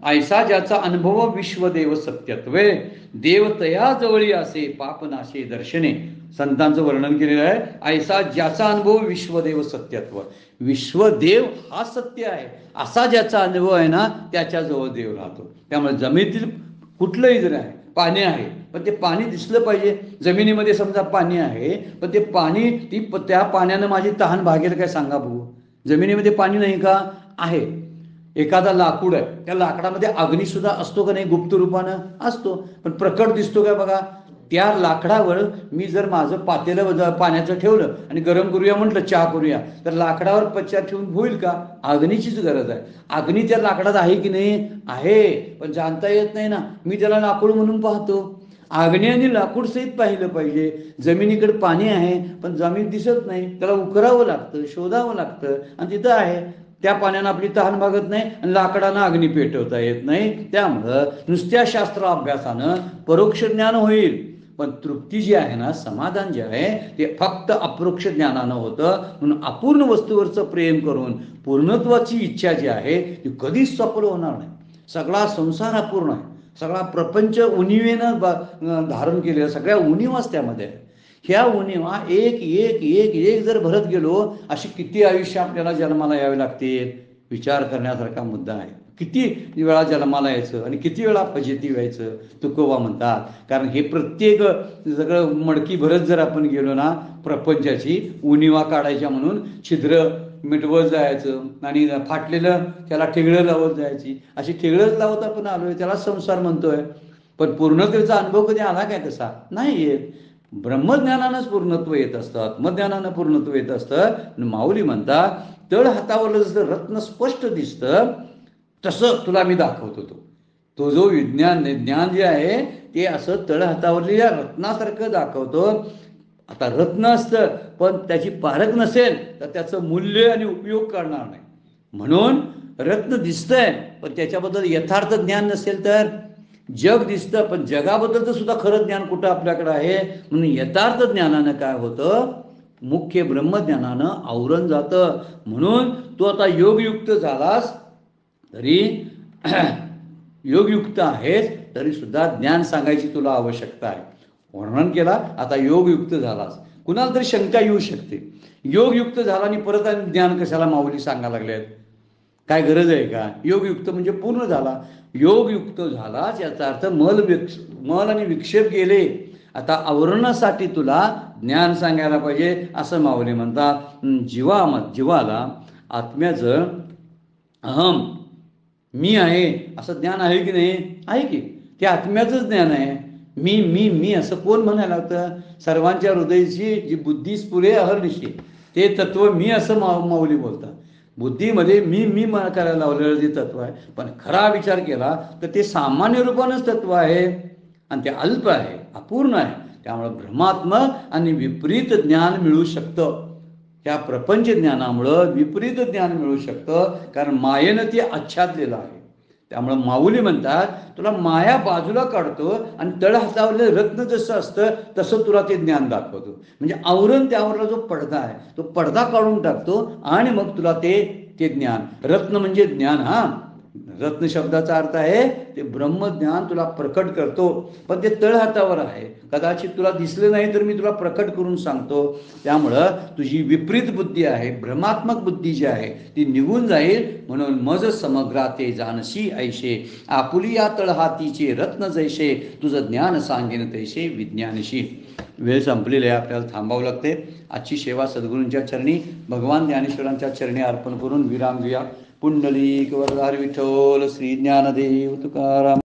ऐसा ज्याचा अनुभव विश्वदेव सत्यत्वे देवतया जवळी असे पापनाशे दर्शने. संतांचं वर्णन केलेलं आहे. ऐसा ज्याचा अनुभव विश्वदेव सत्यत्व, विश्वदेव हा सत्य आहे असा ज्याचा अनुभव आहे ना त्याच्याजवळ देव राहतो. त्यामुळे जमिनीतील कुठलंही जर आहे पाणी आहे, पण ते पाणी दिसलं पाहिजे. जमिनीमध्ये समजा पाणी आहे, पण ते पाणी त्या पाण्यानं माझी तहान भागेल काय सांगा बघू. जमिनीमध्ये पाणी नाही का? आहे. एखादा लाकूड आहे, त्या लाकडामध्ये अग्निसुद्धा असतो का नाही? गुप्त रूपानं असतो, पण प्रकट दिसतो का बघा. त्या लाकडावर मी जर माझं पातेलं पाण्याचं ठेवलं आणि गरम करूया म्हटलं, चहा करूया, तर लाकडावर पच्च्या ठेवून होईल का? अग्नीचीच गरज आहे. अग्नी त्या लाकडात आहे की नाही? आहे, पण जाणता येत नाही ना. मी त्याला लाकूड म्हणून पाहतो. अग्नी आणि लाकूड सहित पाहिलं पाहिजे. जमिनीकडे पाणी आहे, पण जमीन दिसत नाही, त्याला उकरावं लागतं, शोधावं लागतं, आणि तिथं आहे. त्या पाण्यानं आपली तहान भागत नाही आणि लाकडानं अग्नी पेटवता येत नाही. त्यामुळं नुसत्या शास्त्र अभ्यासानं परोक्ष ज्ञान होईल, पण तृप्ती जी आहे ना, समाधान जे आहे, ते फक्त अपरोक्ष ज्ञानानं होतं. म्हणून अपूर्ण वस्तूवरचं प्रेम करून पूर्णत्वाची इच्छा जी आहे ती कधीच सफल होणार नाही. सगळा संसार अपूर्ण आहे, सगळा प्रपंच उणिवेनं धारण केलेला, सगळ्या उणीवाच त्यामध्ये आहे. ह्या उणीवा एक एक एक एक जर भरत गेलो, अशी किती आयुष्य आपल्याला जन्माला यावे लागतील? विचार करण्यासारखा मुद्दा आहे. किती वेळा जन्माला यायचं आणि किती वेळा फजिती व्हायचं, तुकोबा म्हणतात. कारण हे प्रत्येक सगळं मडकी भरत जर आपण गेलो ना, प्रपंचाची उणीवा काढायच्या म्हणून छिद्र मिटवत जायचं आणि फाटलेलं त्याला ठेगळं लावत जायची. अशी ठेगळंच लावत आपण आलोय, त्याला संसार म्हणतोय. पण पूर्णत्वेचा अनुभव कधी आला काय तसा? नाही येत. ब्रह्मज्ञानानंच पूर्णत्व येत असतं, आत्मज्ञानानं पूर्णत्व येत असतं. माऊली म्हणतात, तळ हातावरलं जसं रत्न स्पष्ट दिसतं, तसं तुला मी दाखवतो. तो जो ज्ञान जे आहे ते असं तळ हातावरल्या रत्नासारखं दाखवतो. आता रत्न असतं, पण त्याची पारख नसेल तर त्याचं मूल्य आणि उपयोग करणार नाही. म्हणून रत्न दिसतंय, पण त्याच्याबद्दल यथार्थ ज्ञान नसेल तर. जग दिसतं, पण जगाबद्दलचं सुद्धा खरं ज्ञान कुठं आपल्याकडं आहे. म्हणून यथार्थ ज्ञानानं काय होतं? मुख्य ब्रह्मज्ञानानं आवरण जातं. म्हणून तू आता योगयुक्त झालास तरी योगयुक्त आहेस तरी सुद्धा ज्ञान सांगायची तुला आवश्यकता आहे. वर्णन केला, आता योगयुक्त झालास. कुणाला तरी शंका येऊ शकते, योगयुक्त झाला आणि परत आणि ज्ञान कशाला माऊली सांगायला लागलेत? काय गरज आहे का? योगयुक्त म्हणजे पूर्ण झाला. योगयुक्त झालाच याचा अर्थ मल आणि विक्षेप गेले. आता आवरणासाठी तुला ज्ञान सांगायला पाहिजे, असं माऊली म्हणतात. जीवाला आत्म्याचं अहम मी आहे असं ज्ञान आहे की नाही? आहे की. ते आत्म्याचंच ज्ञान आहे. मी मी मी असं कोण म्हणायला लागतं? सर्वांच्या हृदयाची जी बुद्धी स्फुरे अहर्निशी, ते तत्व मी असं माऊली बोलतात. बुद्धीमध्ये मी करायला लावलेलं जे तत्व आहे, पण खरा विचार केला तर ते सामान्य रूपानंच तत्व आहे आणि ते अल्प आहे, अपूर्ण आहे. त्यामुळं भ्रमात्मक आणि विपरीत ज्ञान मिळू शकतं. त्या प्रपंच ज्ञानामुळं विपरीत ज्ञान मिळू शकतं, कारण मायेनं ते आच्छादलेलं आहे. त्यामुळं माऊली म्हणतात, तुला माया बाजूला काढतो आणि तळ हातावरलं रत्न जसं असतं तसं तुला ते ज्ञान दाखवतो. म्हणजे आवरण, त्यावरला जो पडदा आहे तो पडदा काढून टाकतो आणि मग तुला ते ज्ञान. रत्न म्हणजे ज्ञान. रत्न शब्दाचा अर्थ आहे ते ब्रह्मज्ञान तुला प्रकट करतो, पण ते तळ हातावर आहे. कदाचित तुला दिसलं नाही तर मी तुला प्रकट करून सांगतो. त्यामुळं तुझी विपरीत बुद्धी आहे, भ्रमात्मक बुद्धी जी आहे ती निघून जाईल. म्हणून मज समग्राते जानशी ऐशे, आपुली या तळ हातीचे रत्न जैसे, तुझं ज्ञान सांगेन तैसे विज्ञानशी. वेळ संपलेली आहे, आपल्याला थांबावं लागते. आजची सेवा सद्गुरूंच्या चरणी, भगवान ज्ञानेश्वरांच्या चरणी अर्पण करून विराम घेऊया. पुंडलिक वरदार विठ्ठल, श्री ज्ञानदेव तुकाराम.